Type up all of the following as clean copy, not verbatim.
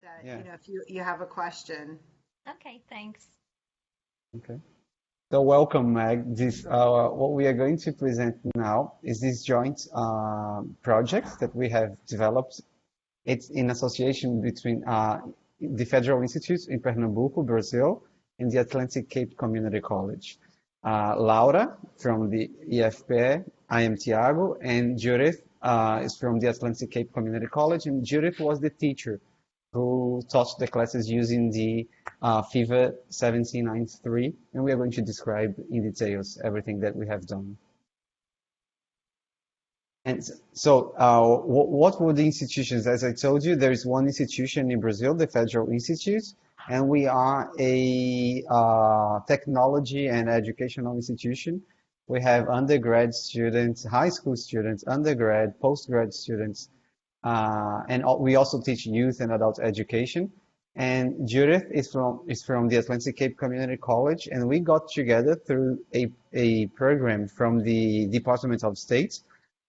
that, Yeah. if you have a question. Okay, thanks. Okay. So welcome, Meg. This what we are going to present now is this joint project that we have developed. It's in association between the Federal Institute in Pernambuco, Brazil, and the Atlantic Cape Community College. Laura from the EFPE, I am Tiago, and Judith is from the Atlantic Cape Community College, and Judith was the teacher who taught the classes using the FIFA 1793, and we are going to describe in details everything that we have done. And so, what were the institutions? As I told you, there is one institution in Brazil, the Federal Institute, and we are a technology and educational institution. We have undergrad students, high school students, undergrad, postgrad students, and we also teach youth and adult education. And Judith is from the Atlantic Cape Community College, and we got together through a program from the Department of State.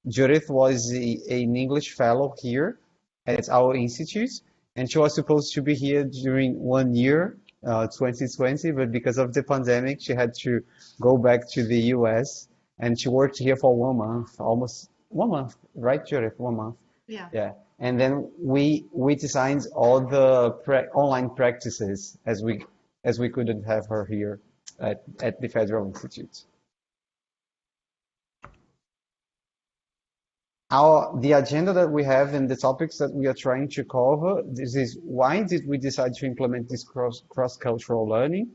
Judith was an English fellow here at our institute, and she was supposed to be here during 1 year, 2020, but because of the pandemic, she had to go back to the US, and she worked here for 1 month, almost 1 month, right, Judith? 1 month. Yeah. Yeah. And then we designed all the online practices as we couldn't have her here at the Federal Institute. The agenda that we have and the topics that we are trying to cover, this is why did we decide to implement this cross-cultural learning?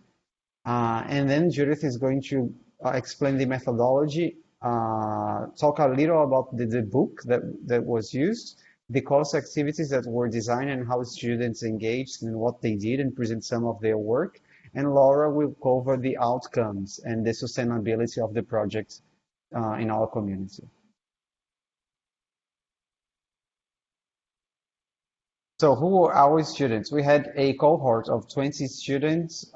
And then Judith is going to explain the methodology, talk a little about the book that was used, the course activities that were designed and how students engaged and what they did and present some of their work. And Laura will cover the outcomes and the sustainability of the project in our community. So who were our students? We had a cohort of 20 students,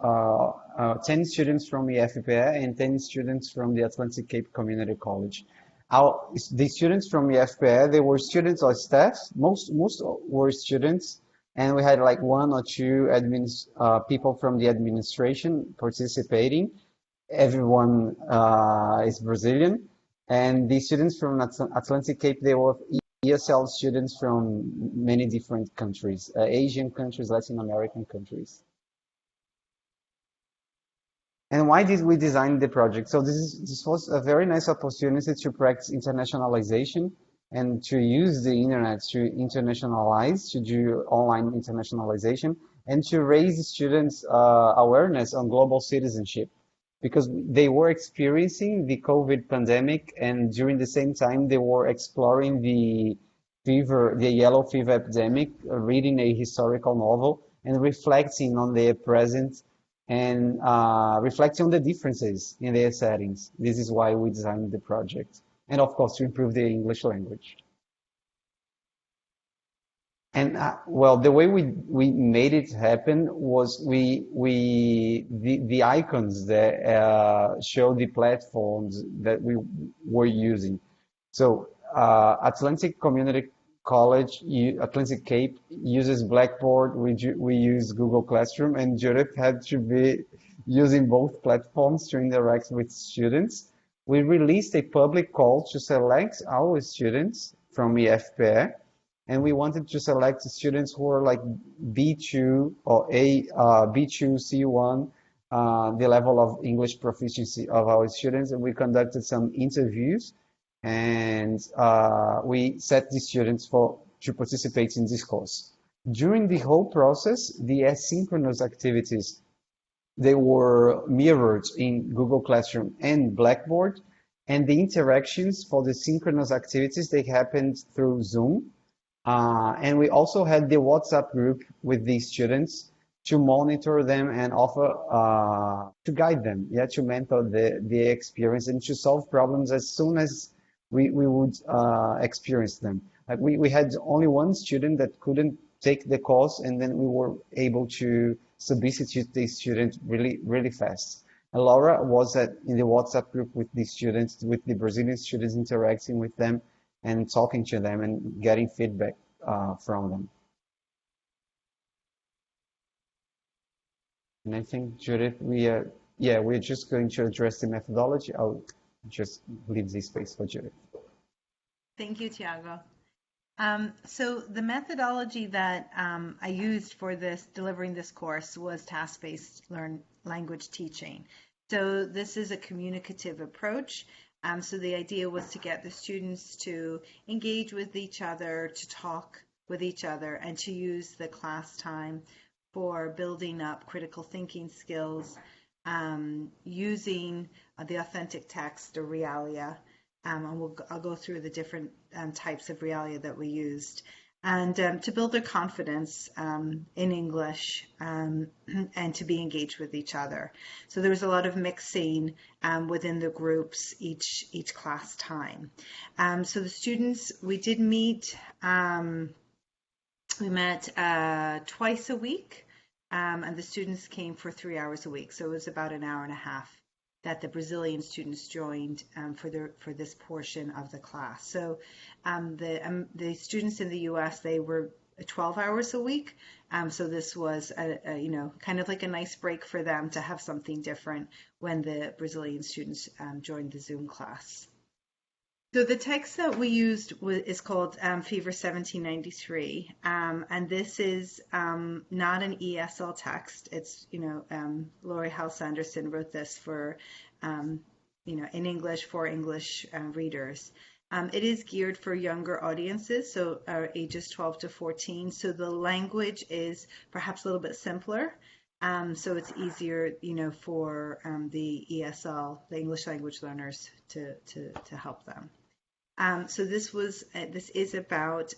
10 students from the FPA and 10 students from the Atlantic Cape Community College. The students from the FPA, they were students or staff. Most were students, and we had like 1 or 2 people from the administration participating. Everyone is Brazilian, and the students from Atlantic Cape, they were ESL students from many different countries, Asian countries, Latin American countries. And why did we design the project? So this was a very nice opportunity to practice internationalization and to use the internet to internationalize, to do online internationalization, and to raise students' awareness on global citizenship, because they were experiencing the COVID pandemic, and during the same time they were exploring the yellow fever epidemic, reading a historical novel and reflecting on their present and reflecting on the differences in their settings. This is why we designed the project, and of course to improve the English language. And well, the way we made it happen was the icons that show the platforms that we were using. So Atlantic Community College, Atlantic Cape uses Blackboard. We use Google Classroom, and Judith had to be using both platforms to interact with students. We released a public call to select our students from the FPA. And we wanted to select students who are like B2 or B2, C1, the level of English proficiency of our students. And we conducted some interviews, and we set the students to participate in this course. During the whole process, the asynchronous activities, they were mirrored in Google Classroom and Blackboard, and the interactions for the synchronous activities, they happened through Zoom. And we also had the WhatsApp group with the students to monitor them and offer to guide them, to mentor the experience and to solve problems as soon as we would experience them. Like we had only one student that couldn't take the course, and then we were able to substitute the student really fast. And Laura was in the WhatsApp group with the students, with the Brazilian students, interacting with them and talking to them and getting feedback from them. And I think, Judith, we're just going to address the methodology. I'll just leave this space for Judith. Thank you, Tiago. So the methodology that I used for delivering this course was task-based language teaching. So this is a communicative approach. So the idea was to get the students to engage with each other, to talk with each other, and to use the class time for building up critical thinking skills, using the authentic text or realia. And I'll go through the different types of realia that we used, and to build their confidence in English and to be engaged with each other. So there was a lot of mixing within the groups each class time. So the students, we did meet, we met twice a week, and the students came for 3 hours a week. So it was about an hour and a half that the Brazilian students joined for this portion of the class. So the students in the U.S., they were 12 hours a week. So this was kind of like a nice break for them to have something different when the Brazilian students joined the Zoom class. So the text that we used is called Fever 1793, and this is not an ESL text. It's, Laurie House Anderson wrote this for, in English for English readers. It is geared for younger audiences, so ages 12 to 14. So the language is perhaps a little bit simpler. So it's easier, for the ESL, the English language learners, to help them. So this is about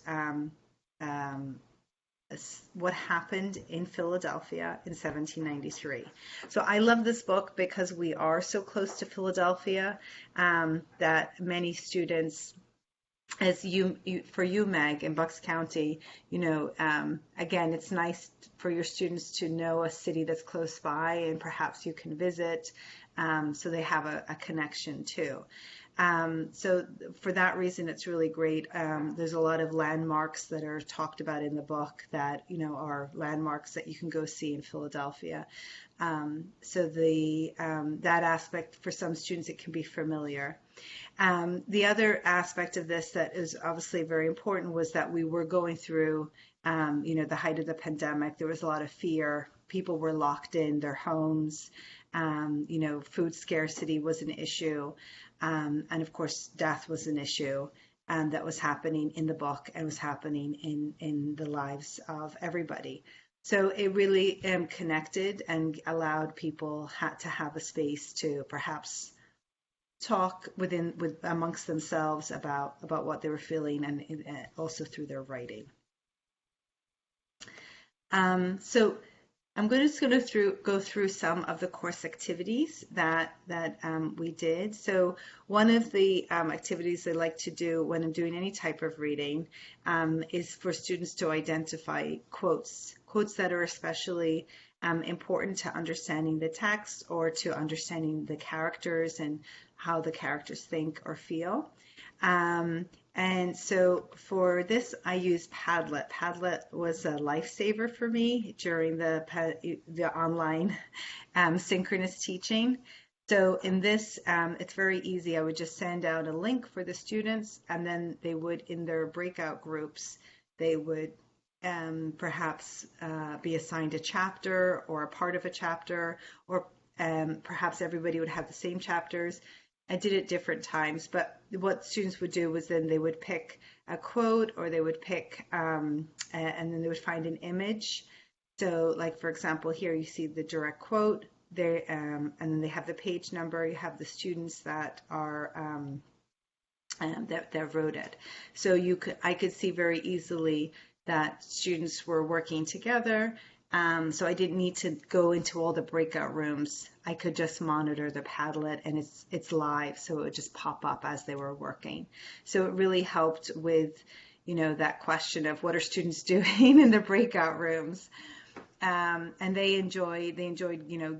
what happened in Philadelphia in 1793. So I love this book because we are so close to Philadelphia that many students, as for you, Meg, in Bucks County, again, it's nice for your students to know a city that's close by and perhaps you can visit, so they have a connection too. So for that reason, it's really great. There's a lot of landmarks that are talked about in the book that, are landmarks that you can go see in Philadelphia. So that aspect, for some students, it can be familiar. The other aspect of this that is obviously very important was that we were going through, the height of the pandemic. There was a lot of fear. People were locked in their homes. Food scarcity was an issue. And of course, death was an issue that was happening in the book and was happening in the lives of everybody. So it really connected and allowed people to have a space to perhaps talk amongst themselves about what they were feeling, and also through their writing. So I'm just going to go through some of the course activities that we did. So one of the activities I like to do when I'm doing any type of reading is for students to identify quotes that are especially important to understanding the text or to understanding the characters and how the characters think or feel. And so for this, I used Padlet. Padlet was a lifesaver for me during the online synchronous teaching. So in this, it's very easy. I would just send out a link for the students, and then they would, in their breakout groups, they would perhaps be assigned a chapter or a part of a chapter, or perhaps everybody would have the same chapters. I did it different times, but what students would do was then they would pick a quote, or they would pick, and then they would find an image. So like, for example, here you see the direct quote there, and then they have the page number. You have the students that are, that wrote it. So I could see very easily that students were working together. So I didn't need to go into all the breakout rooms. I could just monitor the Padlet, and it's live, so it would just pop up as they were working. So it really helped with, that question of what are students doing in the breakout rooms. And they enjoyed,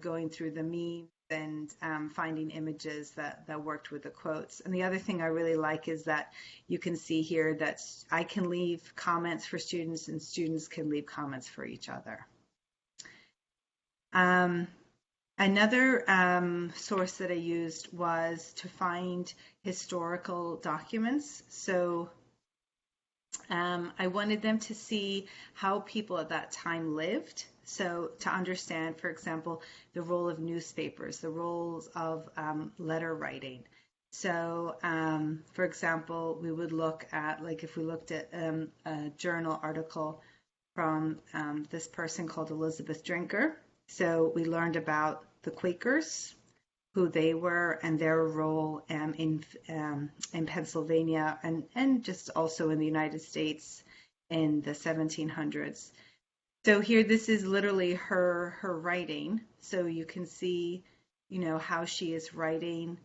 going through the memes and finding images that worked with the quotes. And the other thing I really like is that you can see here that I can leave comments for students and students can leave comments for each other. Um, Another source that I used was to find historical documents. So I wanted them to see how people at that time lived. So to understand, for example, the role of newspapers, the roles of letter writing. So, for example, we would look at, like, if we looked at a journal article from this person called Elizabeth Drinker. So we learned about the Quakers, who they were, and their role in Pennsylvania, and just also in the United States in the 1700s. So here, this is literally her writing. So you can see, how she is writing,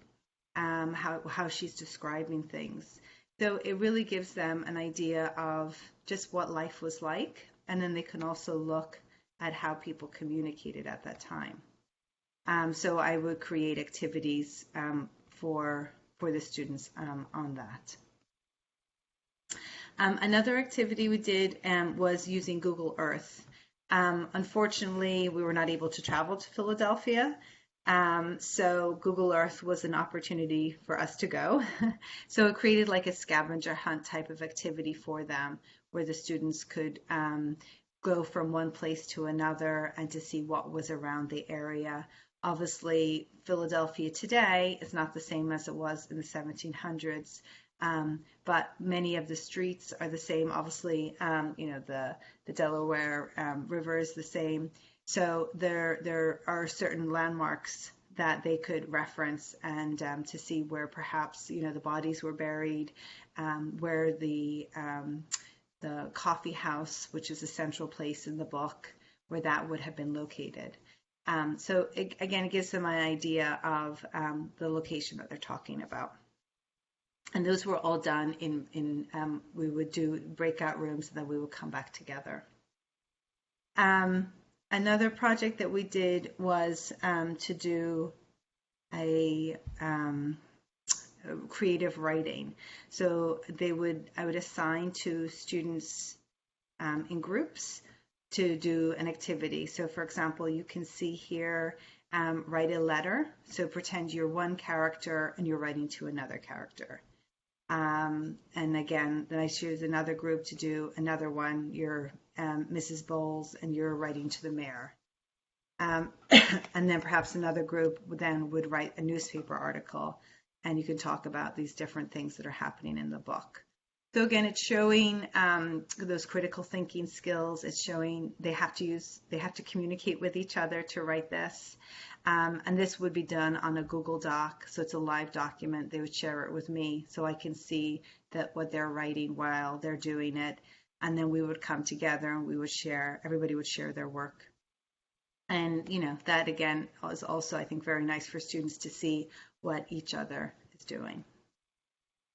how she's describing things. So it really gives them an idea of just what life was like, and then they can also look at how people communicated at that time. So I would create activities for the students on that. Another activity we did was using Google Earth. Unfortunately, we were not able to travel to Philadelphia, so Google Earth was an opportunity for us to go. So it created like a scavenger hunt type of activity for them, where the students could go from one place to another and to see what was around the area. Obviously, Philadelphia today is not the same as it was in the 1700s, but many of the streets are the same. Obviously, the Delaware River is the same. So there are certain landmarks that they could reference and to see where perhaps the bodies were buried, where the coffee house, which is a central place in the book, where that would have been located. So again, it gives them an idea of the location that they're talking about. And those were all done we would do breakout rooms, and then we would come back together. Another project that we did was to do a creative writing. So I would assign to students in groups to do an activity. So for example, you can see here, write a letter. So pretend you're one character and you're writing to another character. And again, then I choose another group to do another one. You're Mrs. Bowles and you're writing to the mayor. And then perhaps another group would write a newspaper article, and you can talk about these different things that are happening in the book. So again, it's showing those critical thinking skills. It's showing they have to communicate with each other to write this. And this would be done on a Google Doc. So it's a live document. They would share it with me so I can see that what they're writing while they're doing it. And then we would come together and everybody would share their work. And, that again is also, I think, very nice for students to see what each other is doing.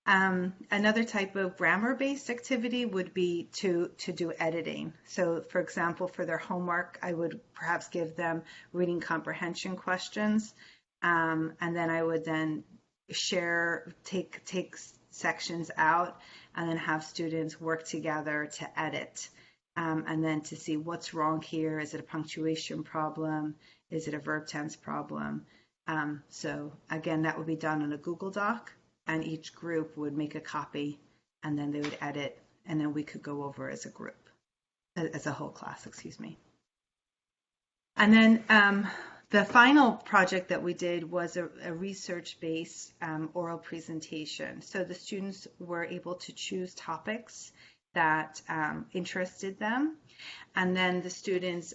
Another type of grammar-based activity would be to do editing. So, for example, for their homework, I would perhaps give them reading comprehension questions, and then I would then take sections out, and then have students work together to edit, and then to see what's wrong here. Is it a punctuation problem? Is it a verb tense problem? So again, that would be done on a Google Doc. And each group would make a copy, and then they would edit, and then we could go over as a group, as a whole class, excuse me. And then the final project that we did was a research-based oral presentation. So the students were able to choose topics that interested them, and then the students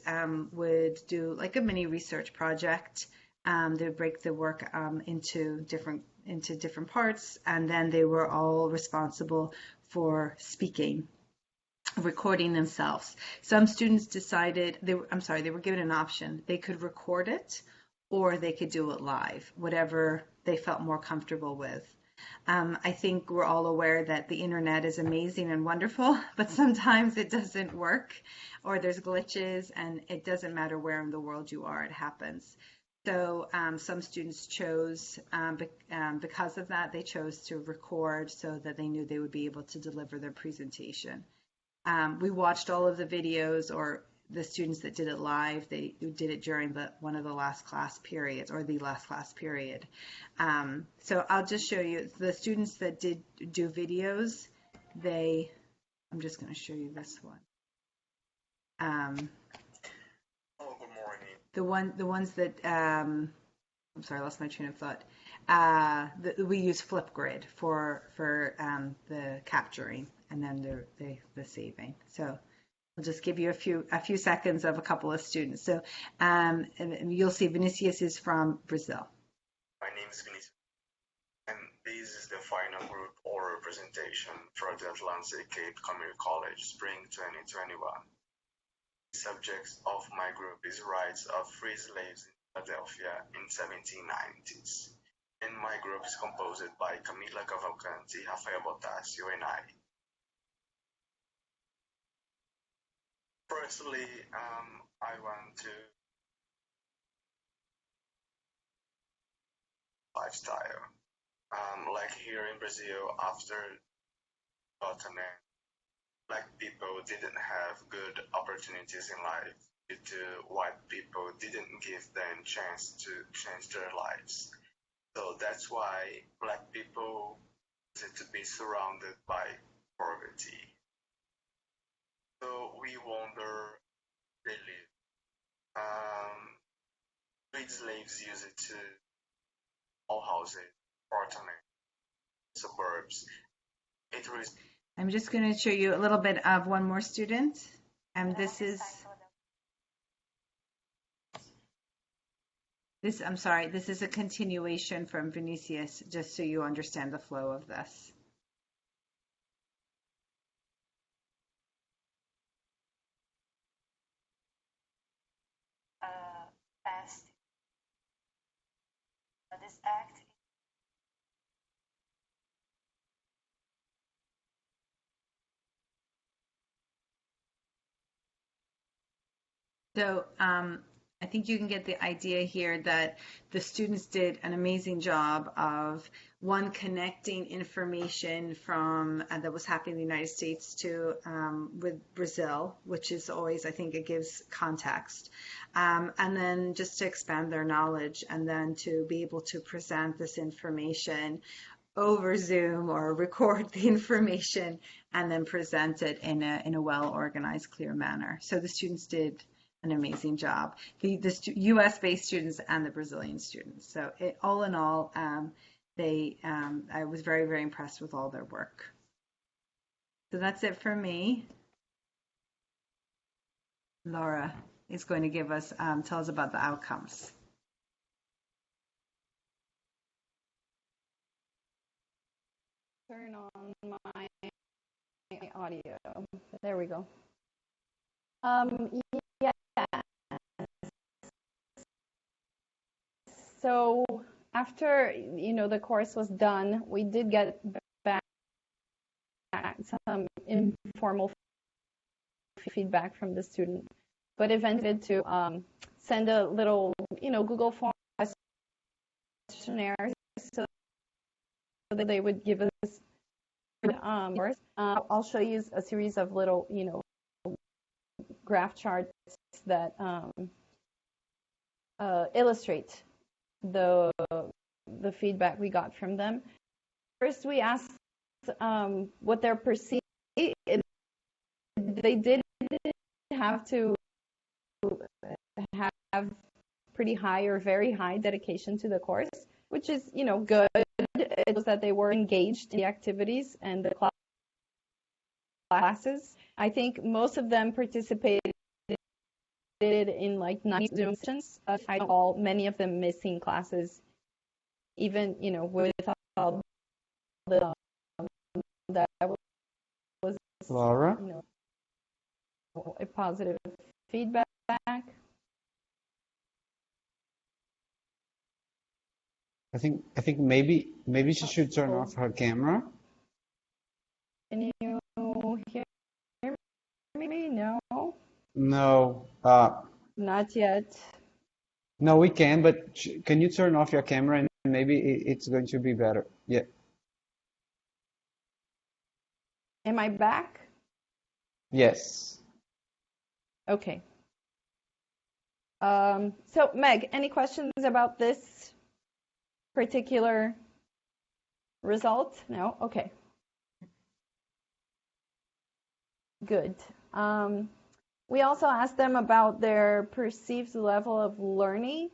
would do like a mini research project. They would break the work into different parts, and then they were all responsible for speaking, recording themselves. Some students decided they were given an option. They could record it or they could do it live, whatever they felt more comfortable with. I think we're all aware that the internet is amazing and wonderful, but sometimes it doesn't work, or there's glitches, and it doesn't matter where in the world you are, it happens. So some students chose, because of that, they chose to record so that they knew they would be able to deliver their presentation. We watched all of the videos, or the students that did it live, they did it during one of the last class periods or the last class period. So I'll just show you the students that did do videos. I'm just going to show you this one. Oh, good morning. The ones that I'm sorry, I lost my train of thought. We use Flipgrid for the capturing and then the saving. So I'll just give you a few seconds of a couple of students. So and you'll see Vinicius is from Brazil. My name is Vinicius, and this is the final group oral presentation for the Atlantic Cape Community College Spring 2021. The subject of my group is Rights of Free Slaves in Philadelphia in 1790s. And my group is composed by Camila Cavalcanti, Rafael Botasio, and I. Firstly, I want to lifestyle. Like here in Brazil, after Ottoman, Black people didn't have good opportunities in life due to white people didn't give them chance to change their lives. So that's why Black people wanted to be surrounded by poverty. So we wonder they live. Freed slaves used it to all houses, apartments, suburbs. It was. I'm just going to show you a little bit of one more student. And I'm sorry, this is a continuation from Vinicius, just so you understand the flow of this. Passed this act. So I think you can get the idea here that the students did an amazing job of connecting information from that was happening in the United States to with Brazil, which is always, I think it gives context, and then just to expand their knowledge and then to be able to present this information over Zoom or record the information and then present it in a well-organized, clear manner. So the students did an amazing job, the U.S.-based students and the Brazilian students. So all in all, I was very, very impressed with all their work. So that's it for me. Laura is going to give us, tell us about the outcomes. Turn on my audio. There we go. Yeah. So after the course was done, we did get back some informal feedback from the student, but eventually to send a little Google form questionnaire so that they would give us I'll show you a series of little graph charts that illustrate the feedback we got from them. First, we asked what their perceived. They did have to have pretty high or very high dedication to the course, which is good. It was that they were engaged in the activities and the classes. I think most of them participated in like 9 Zoom sessions. I recall many of them missing classes, even with all the that was Laura, a positive feedback. I think maybe she should turn off her camera. Can you hear me? No. No. Not yet. No, we can, but can you turn off your camera and maybe it's going to be better. Yeah. Am I back? Yes. Okay. So Meg, any questions about this particular result? No? Okay. Good. We also asked them about their perceived level of learning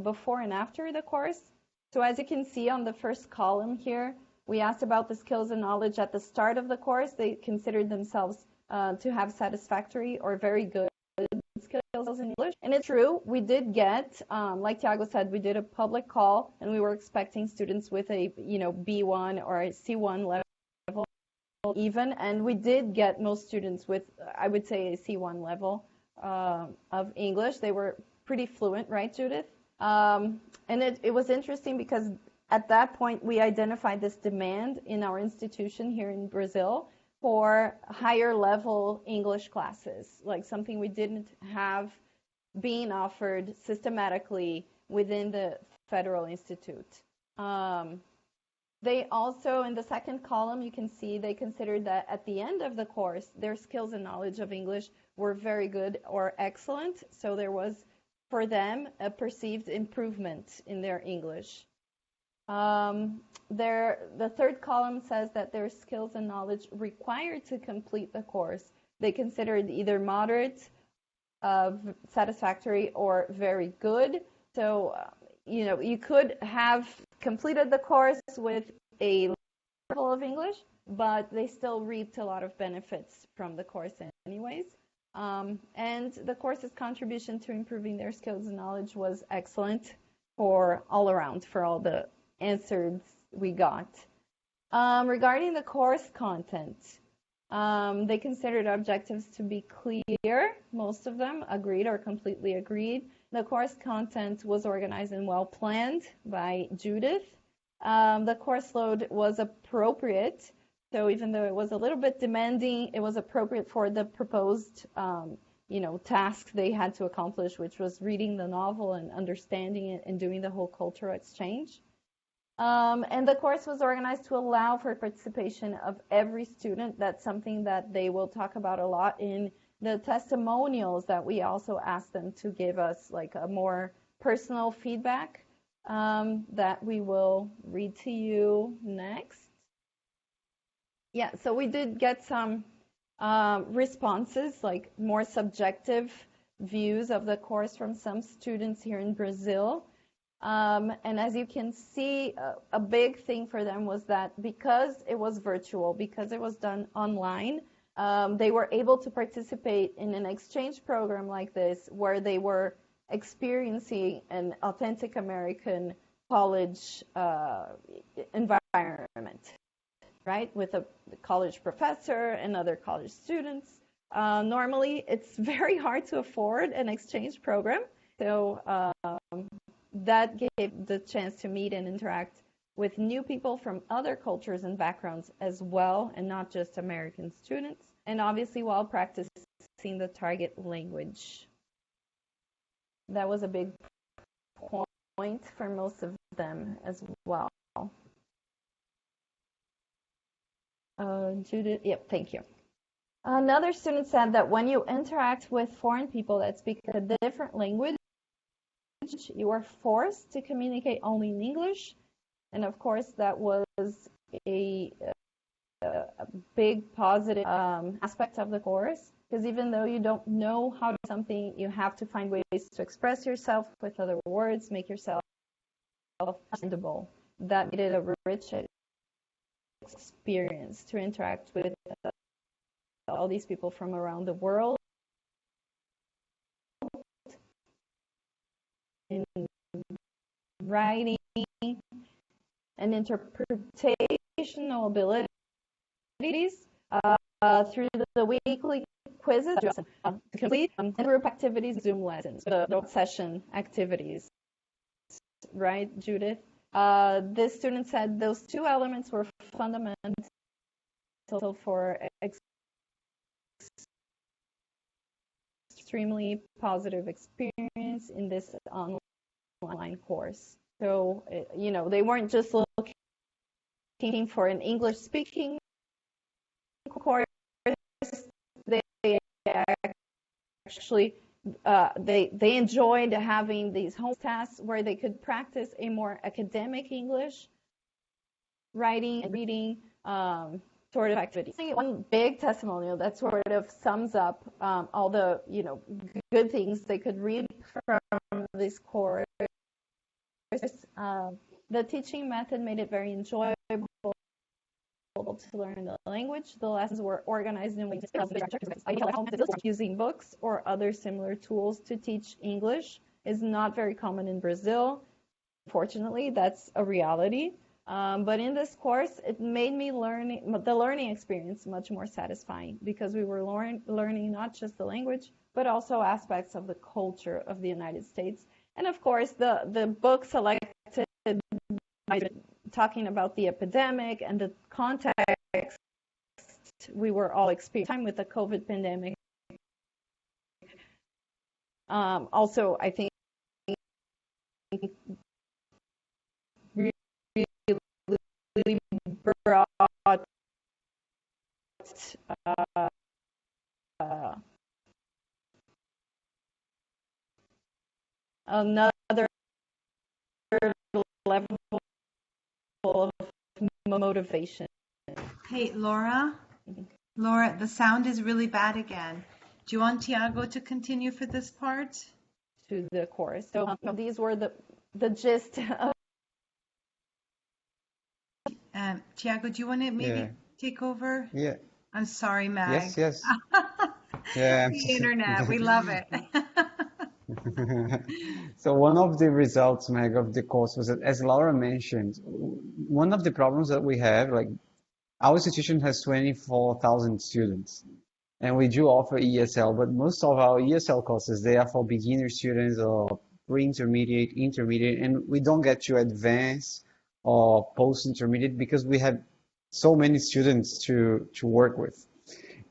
before and after the course. So as you can see on the first column here, we asked about the skills and knowledge at the start of the course. They considered themselves to have satisfactory or very good skills in English. And it's true, we did get, like Tiago said, we did a public call and we were expecting students with a, B1 or a C1 level even, and we did get most students with, I would say, a C1 level of English. They were pretty fluent, right, Judith? And it was interesting because at that point we identified this demand in our institution here in Brazil for higher level English classes, like something we didn't have being offered systematically within the Federal Institute. They also, in the second column, you can see they considered that at the end of the course, their skills and knowledge of English were very good or excellent. So there was, for them, a perceived improvement in their English. The third column says that their skills and knowledge required to complete the course, they considered either moderate, satisfactory, or very good. So, you could have completed the course with a level of English, but they still reaped a lot of benefits from the course anyways. And the course's contribution to improving their skills and knowledge was excellent for all around, for all the answers we got. Regarding the course content, they considered objectives to be clear. Most of them agreed or completely agreed. The course content was organized and well planned by Judith. The course load was appropriate. So even though it was a little bit demanding, it was appropriate for the proposed, task they had to accomplish, which was reading the novel and understanding it and doing the whole cultural exchange. And the course was organized to allow for participation of every student. That's something that they will talk about a lot in the testimonials that we also asked them to give us, like a more personal feedback that we will read to you next. Yeah, so we did get some responses, like more subjective views of the course from some students here in Brazil. And as you can see, a big thing for them was that because it was virtual, because it was done online, they were able to participate in an exchange program like this, where they were experiencing an authentic American college environment, right? With a college professor and other college students. Normally, it's very hard to afford an exchange program. So that gave the chance to meet and interact with new people from other cultures and backgrounds as well, and not just American students, and obviously while practicing the target language. That was a big point for most of them as well. Judith, yep, thank you. Another student said that when you interact with foreign people that speak a different language, you are forced to communicate only in English. And of course, that was a big positive aspect of the course, because even though you don't know how to do something, you have to find ways to express yourself with other words, make yourself understandable. That made it a rich experience to interact with all these people from around the world. In writing and interpretational abilities through the weekly quizzes to complete and group activities, Zoom lessons, the session activities, right, Judith? This student said those two elements were fundamental for extremely positive experience in this online course. So, they weren't just looking for an English-speaking course. They actually they enjoyed having these home tasks where they could practice a more academic English, writing and reading sort of activity. One big testimonial that sort of sums up all the good things they could read from this course. The teaching method made it very enjoyable to learn the language. The lessons were organized in ways using books or other similar tools to teach English is not very common in Brazil. Fortunately, that's a reality. But in this course, it made the learning experience much more satisfying because we were learning not just the language, but also aspects of the culture of the United States. And of course, the book selected talking about the epidemic and the context we were all experiencing with the COVID pandemic. Also, I think really brought another level of motivation. Hey, Laura, the sound is really bad again. Do you want Tiago to continue for this part? To the course. So these were the gist of. Tiago, do you want to maybe take over? Yeah. I'm sorry, Mag. Yes. Yeah. The internet, we love it. So one of the results, Meg, of the course was that, as Laura mentioned, one of the problems that we have, like our institution has 24,000 students, and we do offer ESL, but most of our ESL courses, they are for beginner students or pre-intermediate, intermediate, and we don't get to advanced or post-intermediate because we have so many students to work with.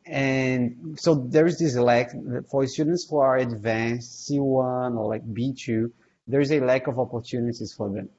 And so there is this lack for students who are advanced C1 or like B2, there is a lack of opportunities for them.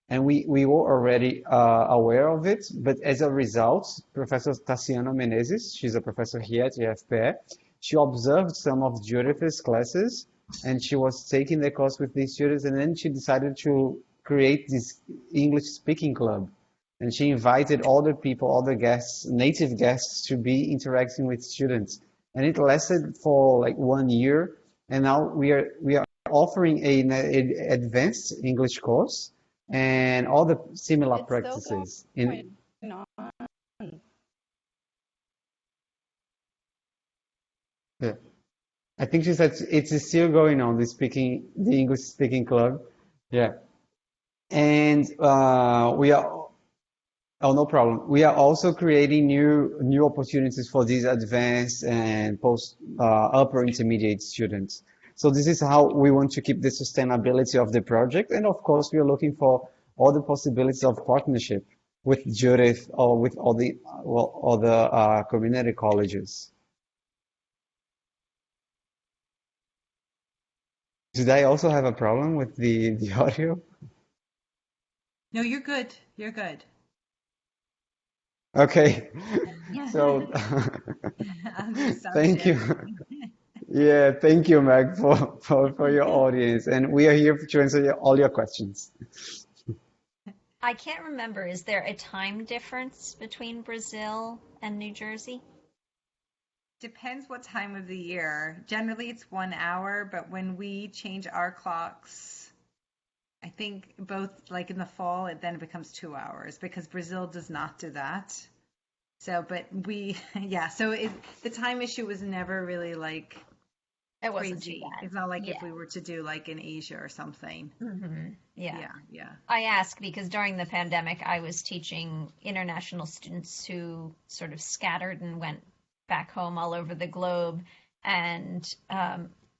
And we were already aware of it, but as a result, Professor Tassiana Menezes, she's a professor here at the FPE, she observed some of Judith's classes and she was taking the course with these students, and then she decided to create this English speaking club. And she invited other people, other guests, native guests, to be interacting with students. And it lasted for like 1 year. And now we are offering an advanced English course and all the similar practices. Yeah. I think she said it's still going on, the English speaking club. Yeah. And we are. Oh, no problem. We are also creating new opportunities for these advanced and post upper intermediate students. So this is how we want to keep the sustainability of the project. And of course, we are looking for all the possibilities of partnership with Judith or with all the other community colleges. Did I also have a problem with the audio? No, you're good. You're good. Okay, so thank you. Yeah, thank you, Meg, for your audience. And we are here to answer all your questions. I can't remember, is there a time difference between Brazil and New Jersey? Depends what time of the year. Generally, it's 1 hour, but when we change our clocks, I think both like in the fall, it then becomes 2 hours because Brazil does not do that. So, but so the time issue was never really like It wasn't crazy. too bad. It's not like if we were to do like in Asia or something. Mm-hmm. Yeah. Yeah. I ask because during the pandemic, I was teaching international students who sort of scattered and went back home all over the globe. And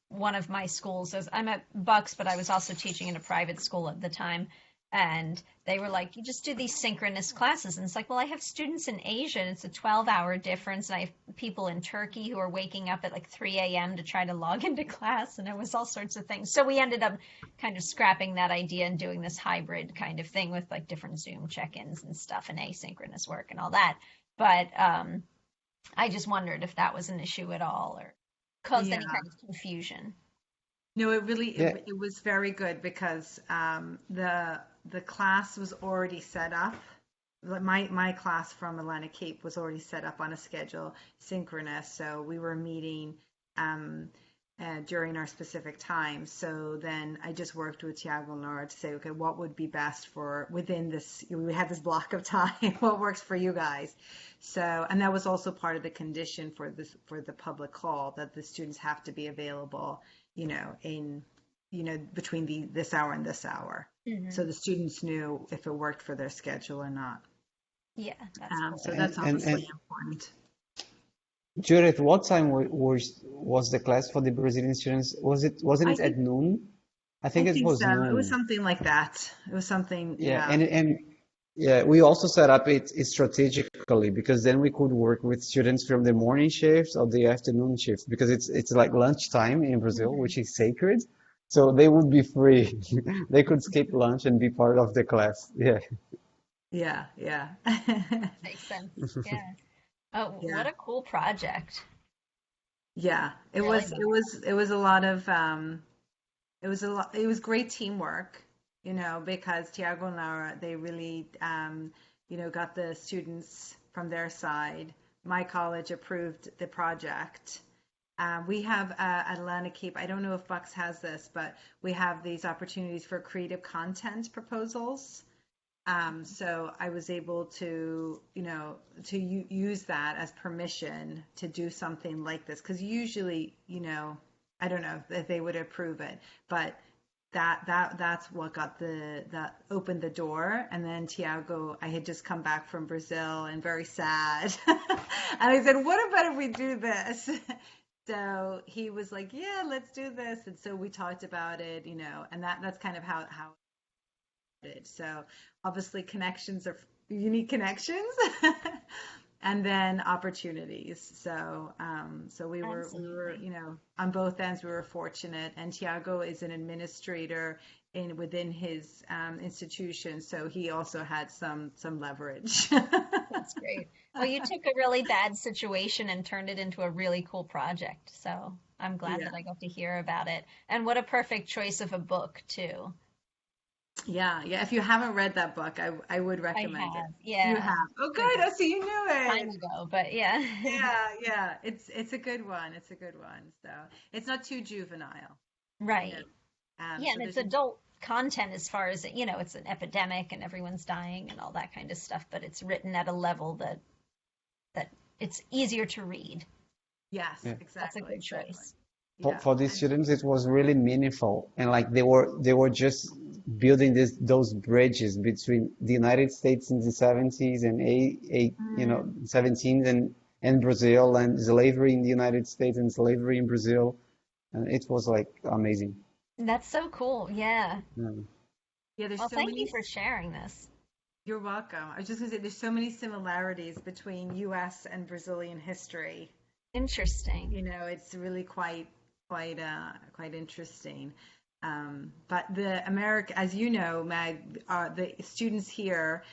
one of my schools, I'm at Bucks, but I was also teaching in a private school at the time. And they were like, you just do these synchronous classes. And it's like, well, I have students in Asia and it's a 12-hour difference. And I have people in Turkey who are waking up at like 3 a.m. to try to log into class. And it was all sorts of things. So we ended up kind of scrapping that idea and doing this hybrid kind of thing with like different Zoom check-ins and stuff and asynchronous work and all that. But I just wondered if that was an issue at all or caused any kind of confusion. No, it really Yeah. it was very good because the class was already set up. Like, my class from Atlantic Cape was already set up on a schedule, synchronous. So we were meeting um, during our specific times. So then I just worked with Tiago and Laura to say, okay, what would be best for within this? We had this block of time. What works for you guys? So, and that was also part of the condition for this for the public call that the students have to be available, in between this hour and this hour. So Hmm. the students knew if it worked for their schedule or not. Yeah, that's So cool. that's And obviously important. Judith, what time was the class for the Brazilian students? Wasn't I it at think noon? I I think it think was so. It was noon. something like that. It was something, Yeah, yeah. and yeah, we also set up it strategically because then we could work with students from the morning shifts or the afternoon shifts because it's like lunchtime in Brazil, Hmm. which is sacred. So they would be free. They could skip lunch and be part of the class. Yeah. Yeah, yeah. Makes sense. Yeah. Oh, Yeah. what a cool project. Yeah. It Really was nice. it was it was a lot of it was great teamwork, because Tiago and Laura, they really got the students from their side. My college approved the project. We have at Atlantic Cape, I don't know if Bucks has this, but we have these opportunities for creative content proposals. So I was able to, use that as permission to do something like this. Because usually, I don't know if they would approve it, but that's what that opened the door. And then Tiago, I had just come back from Brazil and very sad, and I said, "What about if we do this?" So he was like, "Yeah, let's do this." And so we talked about it, and that's kind of how it. So obviously connections are unique connections, and then opportunities. So we were, Absolutely. on both ends we were fortunate. And Tiago is an administrator within his institution, so he also had some leverage. That's great. Well, you took a really bad situation and turned it into a really cool project. So I'm glad Yeah. that I got to hear about it. And what a perfect choice of a book, too. Yeah, yeah. If you haven't read that book, I would I recommend it. have. You Yeah. have. Oh, Like good. a Oh, so you knew time it. ago, but yeah. Yeah, yeah. It's a good one. It's a good one. So it's not too juvenile, you know. Right. Yeah, So and it's there's a adult content as far as, it's an epidemic and everyone's dying and all that kind of stuff, but it's written at a level that it's easier to read. yes, Yeah. That's a exactly, good exactly. choice. Yeah. For these And students, it was really meaningful, and like they were just building those bridges between the United States in the 70s and 17 and Brazil and slavery in the United States and slavery in Brazil, and it was like amazing. That's so cool. Yeah. Yeah. yeah, there's Well, so thank many. you for sharing this. You're welcome. I was just gonna say there's so many similarities between U.S. and Brazilian history. Interesting. It's really quite interesting. But the America, as you know, Mag, the students here,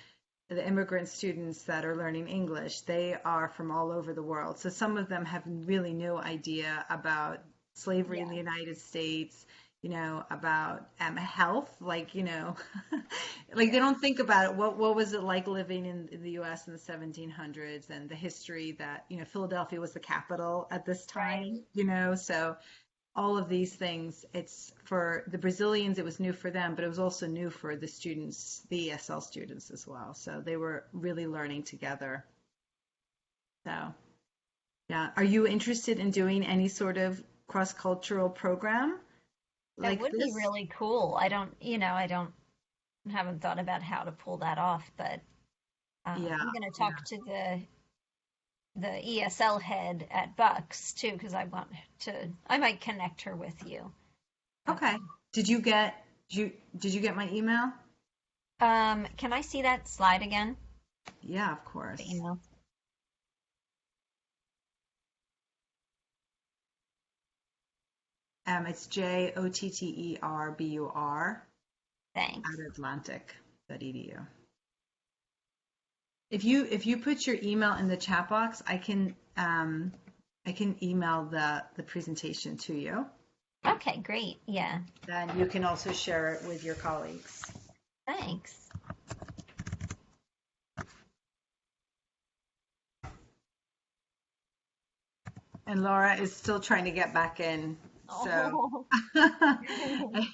the immigrant students that are learning English, they are from all over the world. So some of them have really no idea about slavery in the Yeah. United States, about health, like, like they Yeah. don't think about it. What was it like living in the US in the 1700s and the history that, Philadelphia was the capital at this Right. time, so all of these things, it's for the Brazilians, it was new for them, but it was also new for the students, the ESL students as well. So they were really learning together. So, yeah. Are you interested in doing any sort of cross-cultural program That like would be this? really cool. I haven't thought about how to pull that off, but Yeah, I'm going to yeah. talk to the ESL head at Bucks too, because I might connect her with you. Okay. Um, Did you get my email? can I see that slide again? Yeah, of The course. email. It's JOTTERBUR Thanks. at atlantic.edu. If you put your email in the chat box, I can email the presentation to you. Okay, great. Yeah, Then you can also share it with your colleagues. thanks. And Laura is still trying to get back in. So Oh.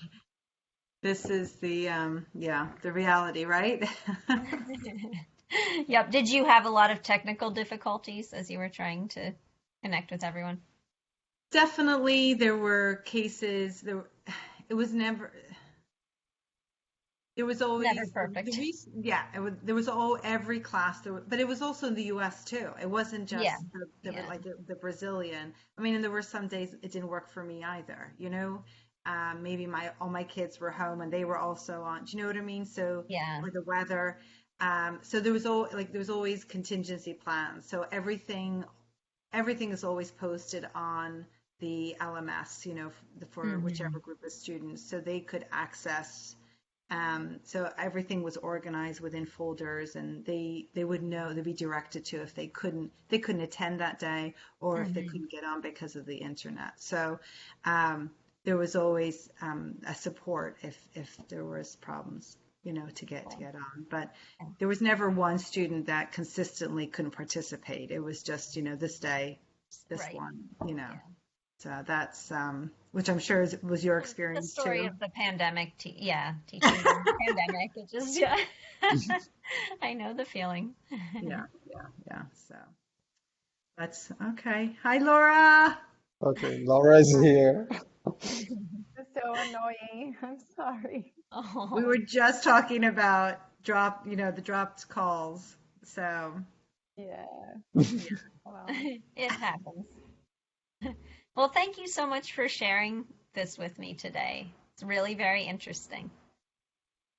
this is the the reality, right? Yep. Did you have a lot of technical difficulties as you were trying to connect with everyone? Definitely there were cases it was never there was Never always the perfect. reason, yeah, there was every class but it was also in the US too. It wasn't Yeah. just Yeah. the Brazilian. I mean, and there were some days it didn't work for me either, you know. Maybe all my kids were home and they were also on. Do you know what I mean? So, Yeah. or the weather. So there was always contingency plans. So everything is always posted on the LMS, you know, for Hmm. whichever group of students, so they could access. So everything was organized within folders, and they would know, they'd be directed to if they couldn't attend that day, or if they Hmm. couldn't get on because of the internet. So there was always a support if there was problems, you know, to get on. But there was never one student that consistently couldn't participate. It was just, you know, this day, this Right. one, you know. Yeah. So that's which I'm sure was your The experience story too. of the pandemic, yeah, teaching during the pandemic. It just, yeah. I know the feeling. Yeah, yeah, yeah. So that's okay. Hi, Laura. Okay, Laura is here. It's so annoying. I'm sorry. We Oh, were just talking about the dropped calls. So Yeah. yeah, Well, it happens. Well, thank you so much for sharing this with me today. It's really very interesting.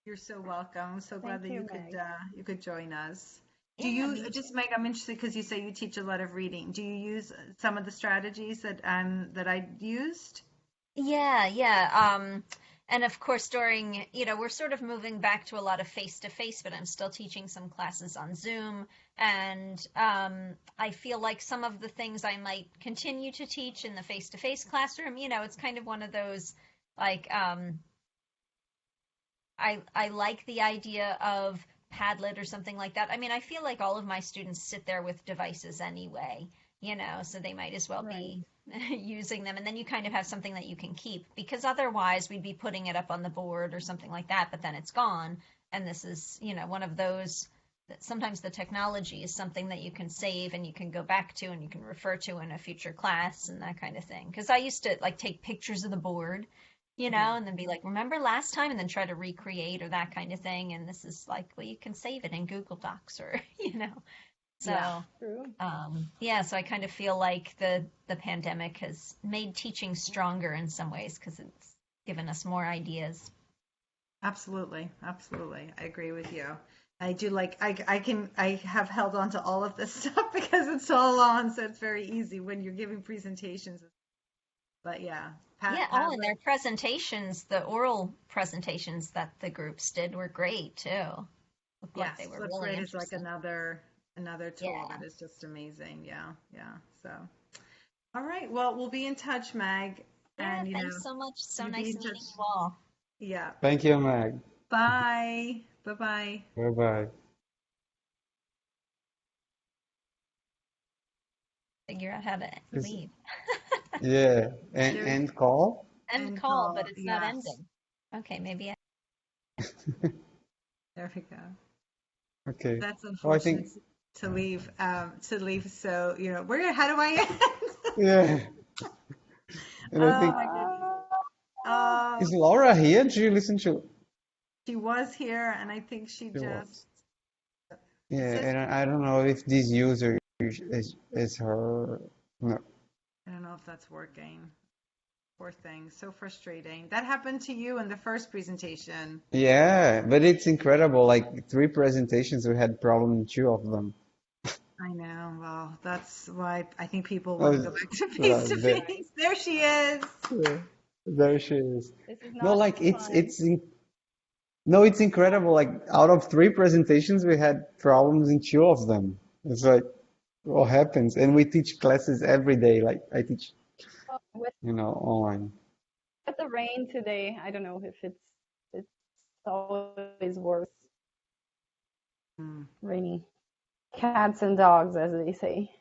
you're so welcome. I'm so glad thank that you, Meg. you could join us. Do Yeah, you me just, too. Meg? I'm interested because you say you teach a lot of reading. Do you use some of the strategies that I used? Yeah, yeah. And of course, we're sort of moving back to a lot of face to face, but I'm still teaching some classes on Zoom. And I feel like some of the things I might continue to teach in the face to face classroom, it's kind of one of those like, I like the idea of Padlet or something like that. I mean, I feel like all of my students sit there with devices anyway, so they might as well Right. be using them. And then you kind of have something that you can keep because otherwise we'd be putting it up on the board or something like that, but then it's gone. And this is, one of those that sometimes the technology is something that you can save and you can go back to and you can refer to in a future class and that kind of thing. Because I used to like take pictures of the board Yeah. and then be like, remember last time, and then try to recreate or that kind of thing. And this is like, well, you can save it in Google Docs or, Yeah. So, True. yeah, so I kind of feel like the pandemic has made teaching stronger in some ways because it's given us more ideas. Absolutely, absolutely. I agree with you. I do like I have held on to all of this stuff because it's all on, so it's very easy when you're giving presentations. But yeah, Yeah, oh, and Padlet, their presentations, the oral presentations that the groups did were great too. Looked like they yes, were really Flipgrid is like interesting. another tool Yeah. that is just amazing. Yeah, yeah. So, all right. Well, we'll be in touch, Mag, Yeah, and thanks so much. So you be nice in touch. meeting you all. Yeah. Thank you, Meg. Bye. Bye. Bye. Bye bye. Figure out how to Is leave. yeah, and There's end call. End end call, call. but it's not Yes. ending. Okay, maybe There we go. Okay. That's Oh, I unfortunate think to leave. So, how do I end? yeah, and I Oh think my goodness. is Oh, Laura here? Did you listen to? she was here, and I think she She just, was. it Yeah, says, and I don't know if this user is her. No. I don't know if that's working. Poor thing. So frustrating. That happened to you in the first presentation. Yeah, but it's incredible. Like three presentations, we had problem in two of them. I know. Well, that's why I think people want to go Oh, back to face to there, face. There she is. yeah, there she is. This is No, not like fun. no, it's incredible. Like out of three presentations, we had problems in two of them. It's like what happens? And we teach classes every day. Like I teach, Oh, with online. But the rain today, I don't know if it's always worse. Mm. Rainy cats and dogs, as they say.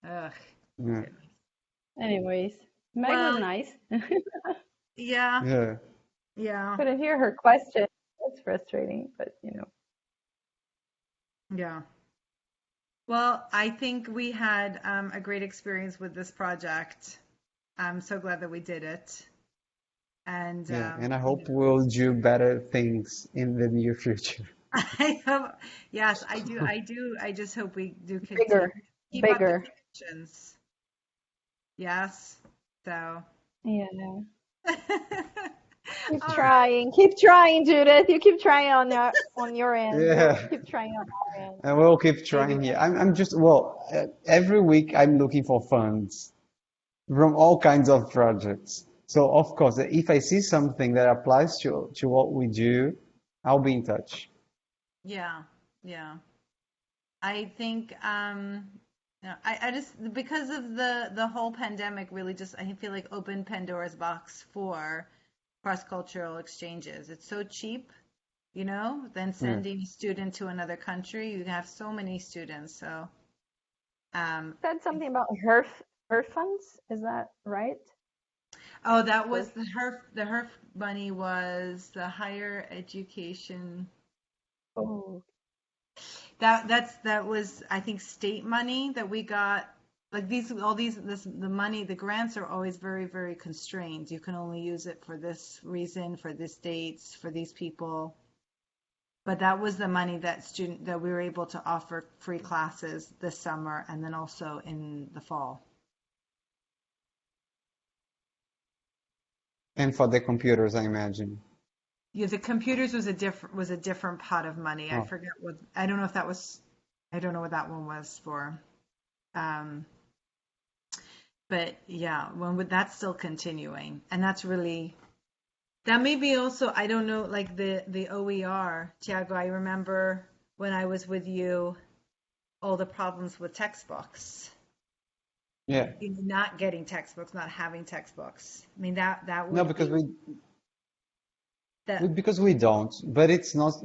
Ugh. Yeah. Anyways, Meg was Well, nice. yeah, Yeah. yeah, Couldn't hear her question. That's frustrating, but yeah. Well, I think we had a great experience with this project. I'm so glad that we did it. And Yeah. And I hope we'll do better things in the near future. I hope, yes, I do. I do. I just hope we do continue, bigger, keep up the bigger. traditions. Yes. So, Yeah. all right. Keep trying, Judith. You keep trying on your end. We'll Yeah. keep trying on our end. And we'll keep Maybe trying here. I'm just, well, every week I'm looking for funds from all kinds of projects. So of course, if I see something that applies to what we do, I'll be in touch. yeah, yeah. I think I just because of the whole pandemic really just I feel like opened Pandora's box for cross-cultural exchanges. It's so cheap, than Yeah. sending a student to another country. You have so many students, so Said it's something about her funds. Is that right? oh, that was Her. the HERF money was the higher education. Oh. That was I think state money that we got. Like the money, the grants are always very, very constrained. You can only use it for this reason, for this dates, for these people. But that was the money that we were able to offer free classes this summer and then also in the fall. And for the computers, I imagine. Yeah, the computers was a different pot of money. Oh, I don't know if that was I don't know what that one was for. Um, but yeah, that's still continuing, and that may be also I don't know like the OER, Tiago. I remember when I was with you, all the problems with textbooks. yeah. Not getting textbooks, not having textbooks. I mean that No, would because be that. because we don't, but it's not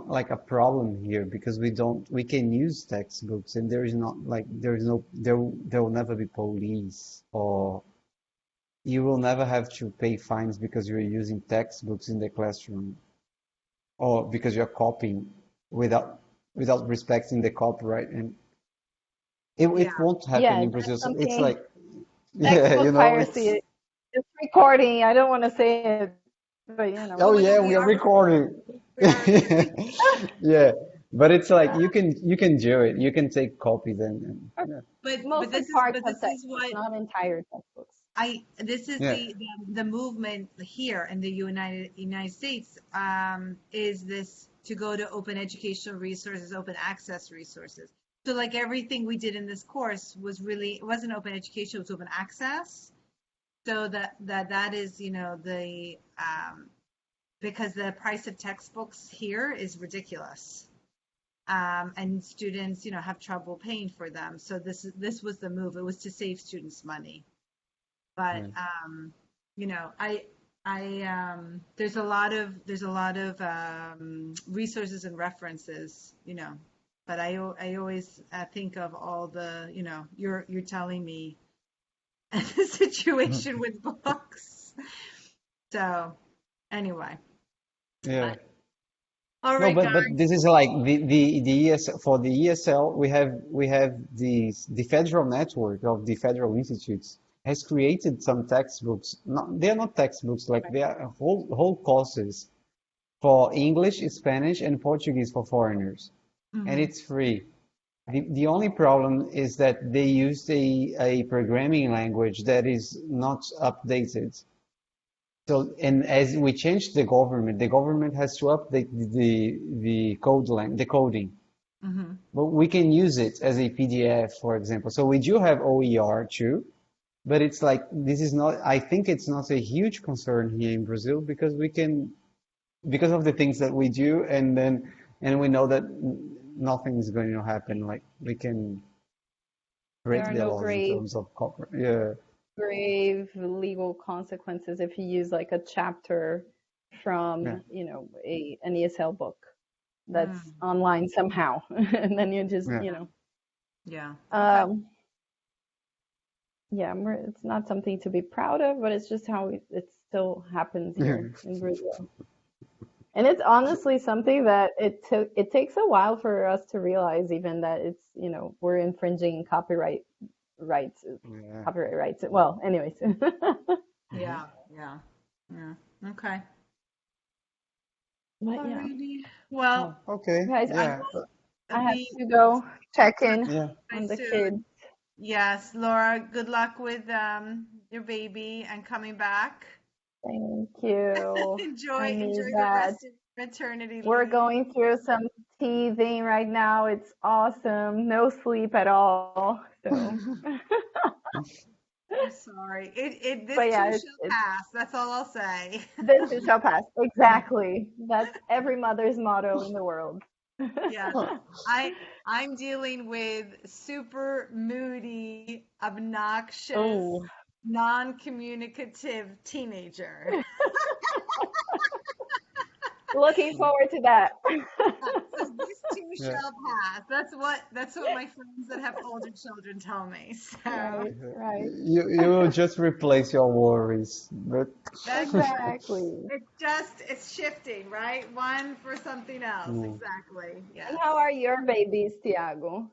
like a problem here because we can use textbooks and there is not like there will never be police or you will never have to pay fines because you're using textbooks in the classroom or because you're copying without respecting the copyright and Yeah, it won't happen Yeah, in that's Brazil. So it's something. like yeah, Textbook it's piracy. It's recording. I don't want to say it, but oh no, yeah, we we are are recording. recording. We are recording. Yeah, but it's like you can do it. You can take copies and yeah. But Mostly this is parts but of this is textbooks, what not entire textbooks. this is Yeah. the movement here in the United States is this to go to open educational resources, open access resources. So like everything we did in this course it wasn't open education, it was open access. So that is, the because the price of textbooks here is ridiculous. And students, have trouble paying for them. So this was the move. It was to save students money. But Yeah. there's a lot of resources and references, but I always think of all the, you're telling me the situation with books. So anyway, Yeah. but all No, right, guys. but this is like the for the ESL we have the federal network of the federal institutes has created some textbooks. Not they are not textbooks like they are whole courses for English, Spanish, and Portuguese for foreigners, and Hmm. it's free. The only problem is that they used a programming language that is not updated. So, and as we changed the government has to update the coding. Hmm. But we can use it as a PDF, for example. So we do have OER too, but it's like this is not, I think it's not a huge concern here in Brazil because we can, because of the things that we do, and we know that nothing is going to happen. Like we can There break are the no laws in grades. terms of corporate. Yeah. grave legal consequences if you use like a chapter from, Yeah. an ESL book that's Mm, online somehow. And then you just, Yeah. yeah. Okay. um, yeah, it's not something to be proud of, but it's just how it still happens Yeah. here in Brazil. And it's honestly something that it takes a while for us to realize even that it's, we're infringing rights, Yeah. copyright rights. Well, anyways. Mhm. Yeah. Yeah. Yeah. Okay. But yeah, Alrighty. Oh, Well, okay. guys, Yeah. I have the to go check in Yeah. on the soon. kids. Yes, Laura, good luck with your baby and coming back. Thank you. I Enjoy need the that. rest of maternity We're leave. going through some teething right now. It's awesome. No sleep at all. So, I'm sorry. This but too yeah, shall pass. That's all I'll say. this too shall pass. Exactly. That's every mother's motto in the world. Yeah. I'm dealing with super moody, obnoxious, Oh, non-communicative teenager. looking forward to that. So this too Yeah. shall pass. That's what my friends that have older children tell me. So Right, right. You will just replace your worries, but that's Exactly. it's shifting, right? One for something else. Mm. Exactly. And Yes. how are your babies, Tiago?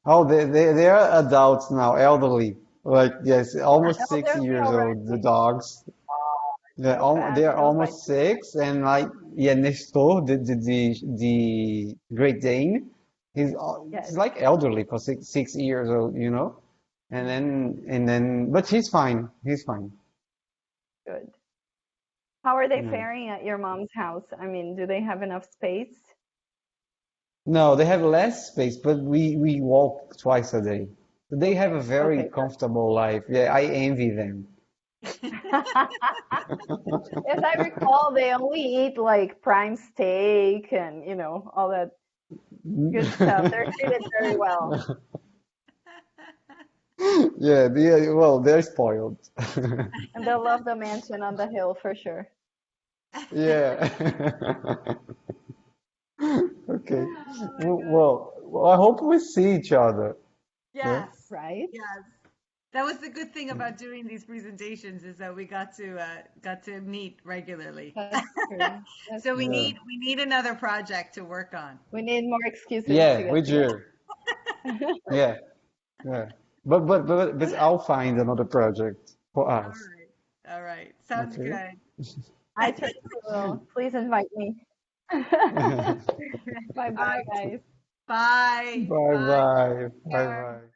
Oh, they are adults now, elderly. Like yes, almost six Elderly years old. The already. dogs. So They fast. are Goes by almost too fast. six, and like yeah, Nestor, the Great Dane, Yes, he's like elderly for 6 years old, you know. But he's fine. He's fine. good. How are they Yeah. faring at your mom's house? I mean, do they have enough space? No, they have less space, but we walk twice a day. They have a very Okay, comfortable life. Yeah, I envy them. perfect. As I recall, they only eat like prime steak and, all that good stuff. They're treated very well. Yeah, well, they're spoiled. And they'll love the mansion on the hill for sure. Yeah. Okay. Oh my God. Well, I hope we see each other. Yeah. Yes. Right? Yes. That was the good thing about doing these presentations is that we got to meet regularly. That's true. That's So we Yeah. true. need another project to work on. We need more excuses to Yeah, we get do. together. Yeah. Yeah. But I'll find another project for All us. right. All right. Sounds Okay. good. I certainly will. Please invite me. Bye All bye, right. guys. Bye. Bye Bye. bye. Bye Care. bye.